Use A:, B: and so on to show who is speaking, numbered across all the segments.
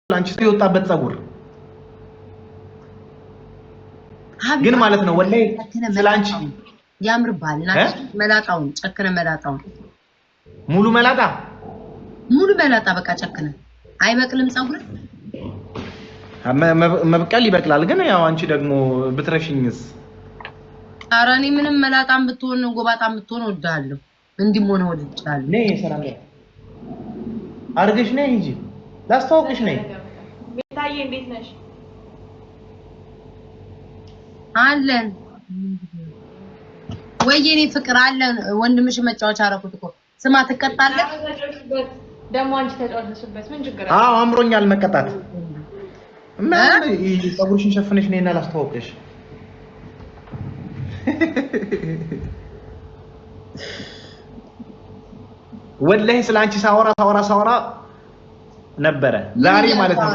A: አንቺ የወጣበት ጸጉር ግን ማለት ነው ወላሂ ስላንቺ
B: ያምርባልና መላጣውን ጨከነ መላጣውን ሙሉ መላጣ በቃ ጨከነ አይበቅልም ጸጉር
A: መብቀል ይበቅላል ግን ያው አንቺ ደግሞ ብትረሽኝስ
B: አራኒ ምንም መላጣም ብትሆን ጎባጣም ብትሆን ወዳለሁ እንዲም ሆነ ወድቻለሁ
A: ነይ ሰላም አርገሽ ነይ እንጂ ላስተዋውቅሽ ነይ
C: ቤታዬ እንዴት ነሽ
B: አለን ወይኔ ፍቅር አለን ወንድምሽ መጫወቻ አረኩት እኮ ስማ ትቀጣለህ
C: ደሞ አንቺ ተጫወተሽበት ምን ችግር አለ
A: አዎ አምሮኛል መቀጣት ማን ጸጉርሽን ሸፍነሽ ነይና ላስተዋውቅሽ ወላሂ ስላንቺ ሳወራ ነበረ ዛሬ ማለት ነው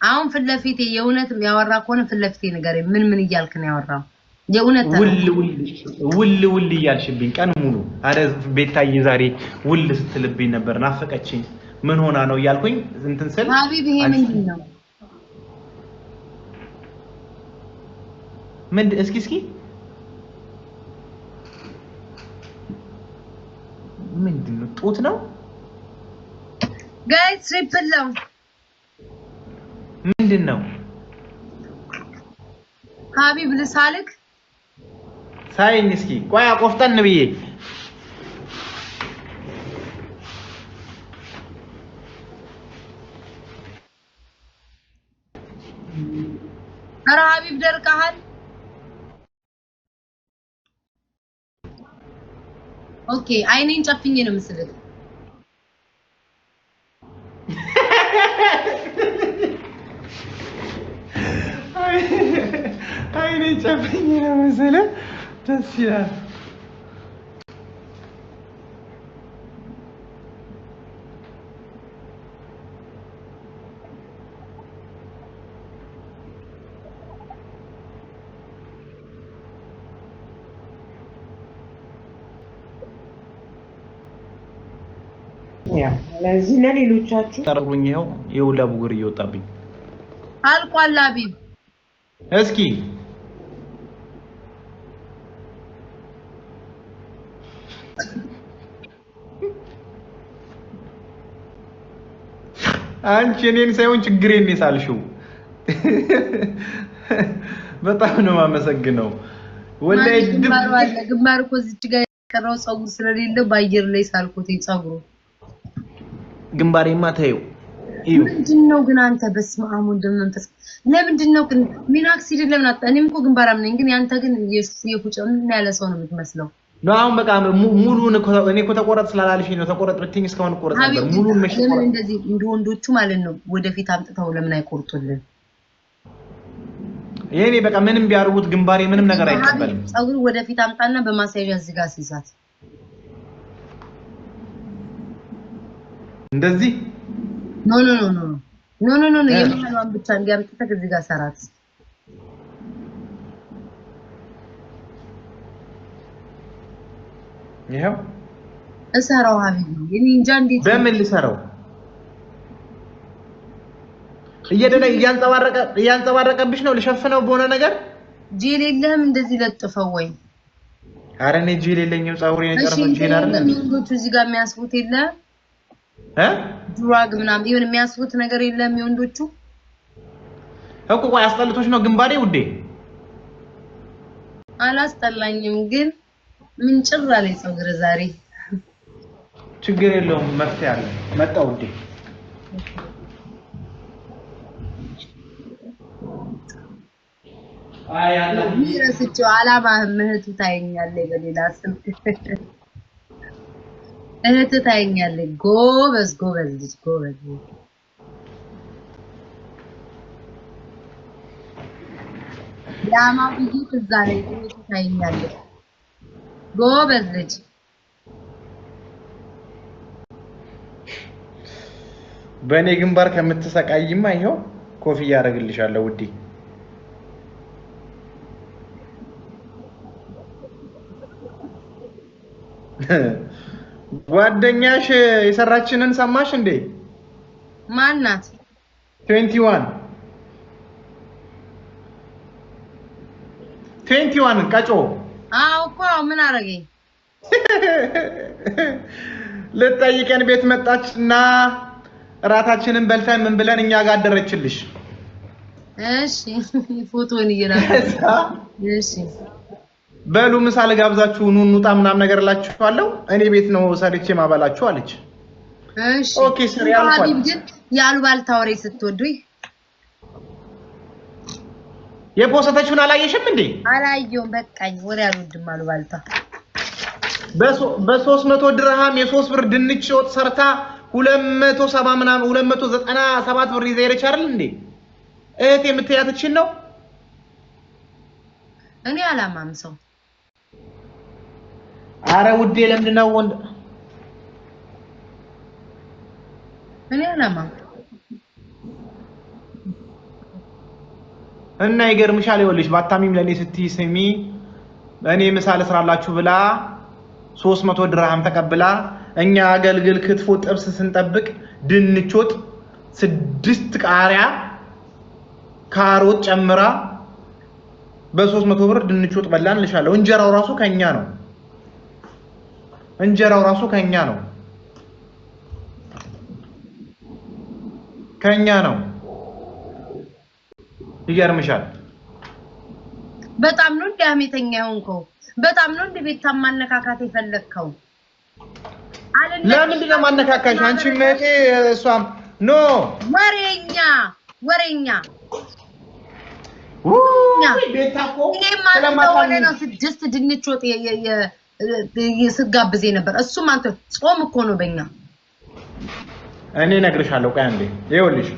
B: አሁን ፍለፊቴ የውነትም ያወራ ኮነ ፍለፊቴ ነገር ምን እያልክ ነው ያወራው የውነት
A: ውል እያልሽብኝ ቀን ሙሉ አረ ቤታዬ ዛሬ ውል ስትልብኝ ነበር ናፈቀችኝ ምን ሆና ነው እያልኩኝ እንትን ስል
B: ሀቢብ ይሄ ምንድነው
A: እስኪ ምንድነው ጡት ነው
B: ጋይስ ትሪፕል ነው
A: ምንድነው
B: ሀቢብ ልሳልክ
A: ሳይኝ እስኪ ቆያ ቆፍጠን ብዬ
B: ኧረ ሀቢብ ደርቀሃል ኦኬ አይኔን ጨፍኜ ነው ምስልክ
A: አይኔን ጨፍኜ ነው ምስልክ ደስ ይላል
C: ለዚህ ለሌሎቻችሁ
A: ቀርቡኝ ይሄው የውላ ቡግር እየወጣብኝ
B: አልቋል ሀቢብ
A: እስኪ አንቺ እኔን ሳይሆን ችግሬን ሳልሽው በጣም ነው የማመሰግነው ወላሂ
B: ግንባር እኮ እዚህ ጋር የቀረው ጸጉር ስለሌለው ባየር ላይ ሳልኩት ጸጉሩ
A: ግንባሬማ ታየው
B: ምንድነው ግን አንተ በስመ አብ ወልድ መንፈስ ለምንድነው ግን ሚናክሲድ ለምን አጣ እኔም እኮ ግንባራም ነኝ ግን ያንተ ግን የፉጨው ምን ያለ ሰው ነው የምትመስለው
A: ነው አሁን በቃ ሙሉን እኔ እኮ ተቆረጥ ስላላልሽኝ ነው ተቆረጥ ብትኝ እስካሁን ቆረጥ ነበር ሙሉን መሽቆረጥ
B: ለምን እንደዚህ እንደ ወንዶቹ ማለት ነው ወደፊት አምጥተው ለምን አይቆርጡልን
A: የኔ በቃ ምንም ቢያርጉት ግንባሬ ምንም ነገር አይቀበልም
B: ጸጉሩ ወደፊት አምጣና በማሳያዣ እዚህ ጋር ሲዛት
A: እንደዚህ
B: ኖ የማንዋን ብቻ እንዲያምጥተህ እዚህ ጋር ሰራት
A: ይሄው
B: እሰራው ሀቢብ እኔ እንጃ እንዴት
A: በምን ልሰራው እያንጸባረቀብሽ ነው ልሸፍነው በሆነ ነገር
B: ጄል የለህም እንደዚህ ለጥፈው ወይ
A: ኧረ እኔ ጄል የለኝም ጸጉሬን የጨረሰው ጄል አይደለም
B: ወንዶቹ እዚህ ጋር የሚያስቡት የለ ድራግ ምናምን ይሁን የሚያስቡት ነገር የለም የወንዶቹ
A: እኮ ቆይ አስጠልቶሽ ነው ግንባሬ ውዴ
B: አላስጠላኝም ግን ምን ጭራ ላይ ጸጉር ዛሬ
A: ችግር የለውም መፍትሄ አለ መጣው ውዴ አይ አላ
B: ይረስቸው አላማህ ምህቱ ታየኛለህ በሌላ ስም እህት ታየኛለህ ጎበዝ ያማው ቢጂ እዛ ላይ እህት ታየኛለህ ጎበዝ ልጅ
A: በእኔ ግንባር ከምትሰቃይማ ይሄው ኮፍያ ያደርግልሻለሁ ውዴ ጓደኛሽ የሰራችንን ሰማሽ እንዴ
B: ማናት
A: 21 ቀጮ
B: እኮ ምን አረገኝ?
A: ልትጠይቀን ቤት መጣችና እራታችንን በልተን ምን ብለን እኛ ጋር አደረችልሽ።
B: እሺ ፎቶን ይላል። እሺ
A: በሉ ምሳ ልጋብዛችሁ ኑ እንውጣ ምናምን ነገር እላችኋለሁ። እኔ ቤት ነው ሰርቼ ማባላችሁ አለች።
B: እሺ
A: ኦኬ ስሪ አልኳት።
B: ግን ያሉባልታ ወሬ ስትወዱኝ
A: የፖስተችውን አላየሽም እንዴ?
B: አላየሁም። በቃኝ ወሬ አልወድም አሉባልታ።
A: በ300 ድርሃም የ3 ብር ድንች ወጥ ሰርታ 270 ምናምን 297 ብር ይዛ ሄደች አይደል እንዴ? እህት የምትያትችን ነው።
B: እኔ አላማም ሰው
A: አረ ውዴ ለምንድን ነው ወንድ
B: እኔ አላማም
A: እና ይገርምሻል። ይኸውልሽ ባታሚም ለኔ ስትይ ስሚ እኔ ምሳሌ ስራላችሁ ብላ 300 ድርሃም ተቀብላ እኛ አገልግል ክትፎ ጥብስ ስንጠብቅ ድንች ወጥ 6 ቃሪያ ካሮት ጨምራ በ300 ብር ድንች ወጥ በላን ልሻለሁ። እንጀራው ራሱ ከኛ ነው። እንጀራው ራሱ ከኛ ነው። ከኛ ነው። ይገርምሻል።
B: በጣም ነው ዳሜተኛ ሆንከው። በጣም ነው ቤት ማነካካት የፈለከው።
A: ለምንድን ነው ማነካካሽ? አንቺ መቴ እሷም ኖ ወሬኛ ቤታኮ
B: ስለማታውቅ ነው 6 ድንች ወጥ ስጋብዜ ነበር። እሱም አንተ ጾም እኮ ነው በእኛ።
A: እኔ እነግርሻለሁ። ቆይ አንዴ ይኸውልሽ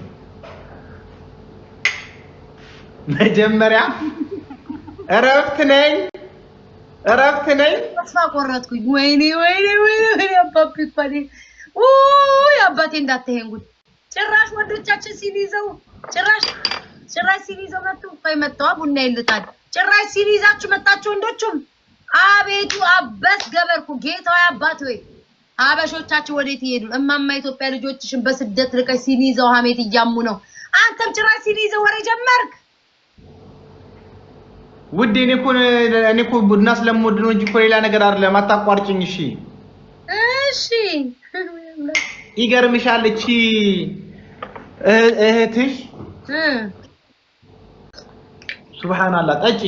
A: መጀመሪያ እረፍት ነኝ
B: ተስፋ ቆረጥኩኝ። ወይኔ አባቢ ፋዲ አባቴ እንዳትሄን ጉድ። ጭራሽ ወንዶቻችን ሲይዘው ጭራሽ ሲይዘው መጣው ቡና ይልጣል። ጭራሽ ሲይዛችሁ መጣችሁ ወንዶቹም። አቤቱ አበስ ገበርኩ ጌታው አባት ወይ አበሾቻችን ወዴት ይሄዱ? እማማ ኢትዮጵያ ልጆችሽን በስደት ልቀሽ ሲይዘው ሀሜት እያሙ ነው። አንተም ጭራሽ ሲይዘው ወሬ ጀመርክ።
A: ውዴ እኔ እኮ ቡና ስለምወድ ነው እንጂ እኮ ሌላ ነገር አይደለም። አታቋርጭኝ። እሺ ይገርምሻል። እቺ እህትሽ ሱብሃንአላህ ጠጪ።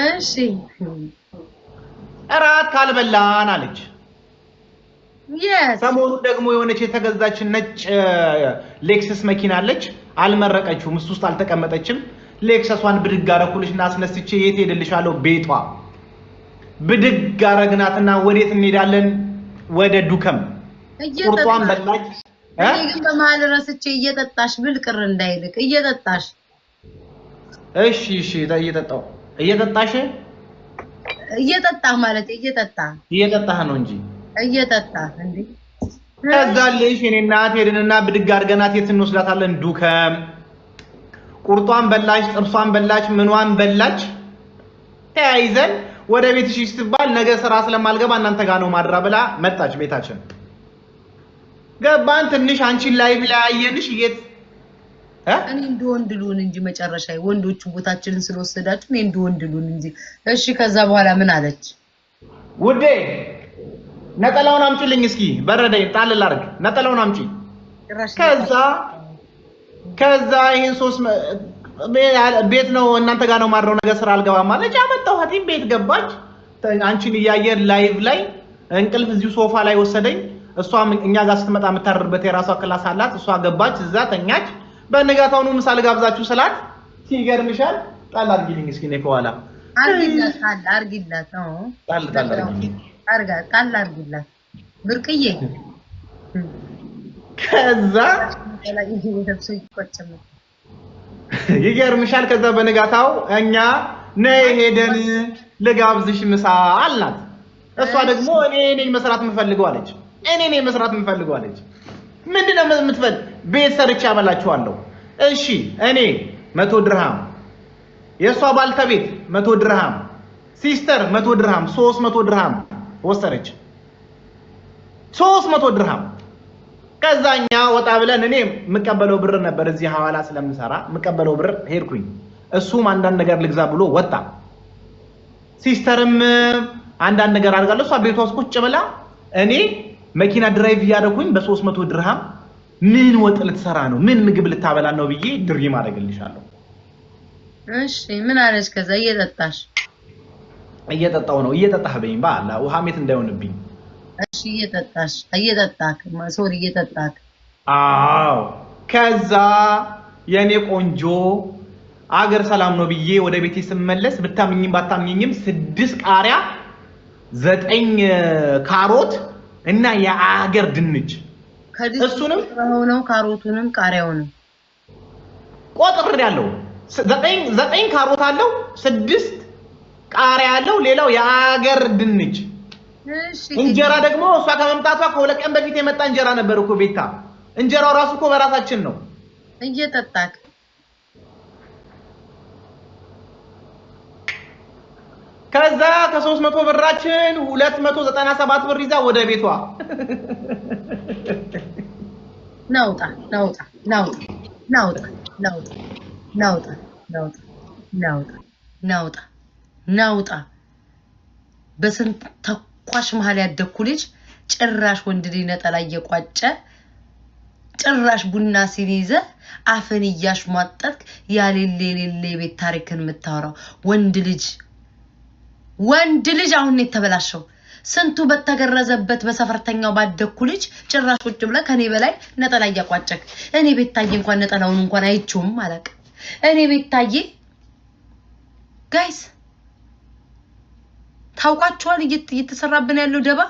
B: እሺ
A: እራት ካልበላን አለች። ሰሞኑን ደግሞ የሆነች የተገዛች ነጭ ሌክሰስ መኪና አለች። አልመረቀችውም፣ እሱ ውስጥ አልተቀመጠችም። ሌክሰሷን ብድግ አረኩልሽና አስነስቼ የት ሄድልሻለሁ? ቤቷ ብድግ አረግናትና ወዴት እንሄዳለን? ወደ ዱከም። ቁርጧን በላች።
B: እኔ ግን በመሀል ረስቼ እየጠጣሽ ብል ቅር እንዳይልቅ እየጠጣሽ።
A: እሺ እየጠጣህ ማለት እየጠጣህ ነው እንጂ እየጠጣህ
B: እንዴ?
A: ከዛልሽ እኔ እናት ሄድንና ብድግ አርገናት የት እንወስዳታለን? ዱከም። ቁርጧን በላች፣ ጥብሷን በላች፣ ምንዋን በላች። ተያይዘን ወደ ቤትሽ ስትባል ነገ ስራ ስለማልገባ እናንተ ጋር ነው ማድራ ብላ መጣች ቤታችን። ገባን። ትንሽ አንቺን ላይቭ ላይ አየንሽ።
B: እኔ እንደ ወንድ ልሁን እንጂ መጨረሻ ወንዶቹ ቦታችንን ስለወሰዳችሁ እኔ እንደ ወንድ ልሁን እንጂ። እሺ ከዛ በኋላ ምን አለች?
A: ውዴ ነጠላውን አምጪልኝ እስኪ በረደኝ፣ ጣል ላድርግ። ነጠላውን አምጪ። ከዛ ይሄን ቤት ነው እናንተ ጋር ነው ማድረው ነገር ስራ አልገባም ማለት ያመጣኋት ቤት ገባች። አንቺን እያየን ላይቭ ላይ እንቅልፍ እዚሁ ሶፋ ላይ ወሰደኝ። እሷ እኛ ጋር ስትመጣ የምታርርበት የራሷ ክላስ አላት። እሷ ገባች፣ እዛ ተኛች። በንጋታው ነው ምሳ ልጋብዛችሁ ስላት ይገርምሻል። ጣል አድርጊልኝ እስኪ ነው ከኋላ
B: አርጊላት ነው ጣል አርጊላት ብርቅዬ።
A: ከዛ ይገርምሻል። ከዛ በንጋታው እኛ ነይ ሄደን ልጋብዝሽ ምሳ አልናት። እሷ ደግሞ እኔ ነኝ መስራት የምፈልገው አለች። ምንድነው የምትፈልግ? ቤት ሰርቼ አበላችኋለሁ። እሺ እኔ 100 ድርሃም፣ የሷ ባልተቤት 100 ድርሃም፣ ሲስተር 100 ድርሃም፣ 300 ድርሃም ወሰደች። 300 ድርሃም ከዛኛ ወጣ ብለን እኔ የምቀበለው ብር ነበር እዚህ ሐዋላ ስለምሰራ የምቀበለው ብር ሄድኩኝ እሱም አንዳንድ ነገር ልግዛ ብሎ ወጣ ሲስተርም አንዳንድ ነገር አድርጋለሁ እሷ ቤቷ ውስጥ ቁጭ ብላ እኔ መኪና ድራይቭ ያደረኩኝ በ300 ድርሃም ምን ወጥ ልትሰራ ነው ምን ምግብ ልታበላ ነው ብዬ ድሪም አደርግልሻለሁ
B: እሺ ምን አለሽ ከዛ
A: እየጠጣው ነው እየጠጣህ በይኝ ባላ ውሃሜት እንዳይሆንብኝ
B: እሺ እየጠጣክ ማሶር እየጠጣክ
A: አዎ ከዛ የኔ ቆንጆ አገር ሰላም ነው ብዬ ወደ ቤቴ ስመለስ ብታምኝም ባታምኝም 6 ቃሪያ 9 ካሮት እና የአገር ድንች እሱንም
B: ነው ካሮቱንም ቃሪያውንም
A: ቆጥር ያለው 9 ካሮት አለው 6 ቃሪያ አለው ሌላው የአገር ድንች
B: እሺ
A: እንጀራ ደግሞ እሷ ከመምጣቷ ከሁለት ቀን በፊት የመጣ እንጀራ ነበር እኮ ቤታ እንጀራው ራሱ እኮ በራሳችን ነው
B: እየጠጣክ
A: ከዛ ከ300 ብራችን 297 ብር ይዛ ወደ ቤቷ
B: ናውጣ በስንት ተኳሽ መሃል ያደኩ ልጅ ጭራሽ ወንድ ልጅ ነጠላ እየቋጨ ጭራሽ ቡና ሲይዘ አፈን እያሽሟጠጥክ ያሌሌሌ ቤት ታሪክን የምታወራው ወንድ ልጅ አሁን ነው የተበላሸው ስንቱ በተገረዘበት በሰፈርተኛው ባደኩ ልጅ ጭራሽ ቁጭ ብለ ከኔ በላይ ነጠላ እያቋጨክ እኔ ቤታዬ እንኳን ነጠላውን እንኳን አይቼውም አላቅ እኔ ቤታዬ ጋይስ ታውቃችኋል እየተሰራብን ያለው ደባ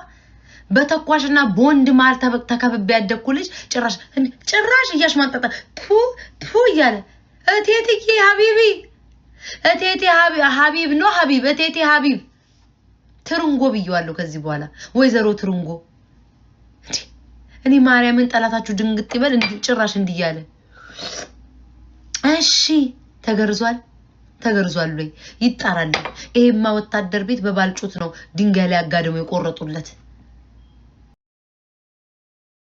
B: በተኳሽና ቦንድ ማል ተከብቤ ያደኩ ልጅ ጭራሽ እያሽማጠጠ ፑ እያለ እቴቴ ሀቢቢ እቴቴ ሀቢብ ነው ሀቢብ እቴቴ ሀቢብ ትሩንጎ ብየዋለሁ ከዚህ በኋላ ወይዘሮ ትሩንጎ እኔ ማርያምን ጠላታችሁ ድንግጥ ይበል ጭራሽ እንዲያለ እሺ ተገርዟል ወይ ይጣራል ይሄማ ወታደር ቤት በባልጩት ነው ድንጋይ ላይ አጋደሙ የቆረጡለት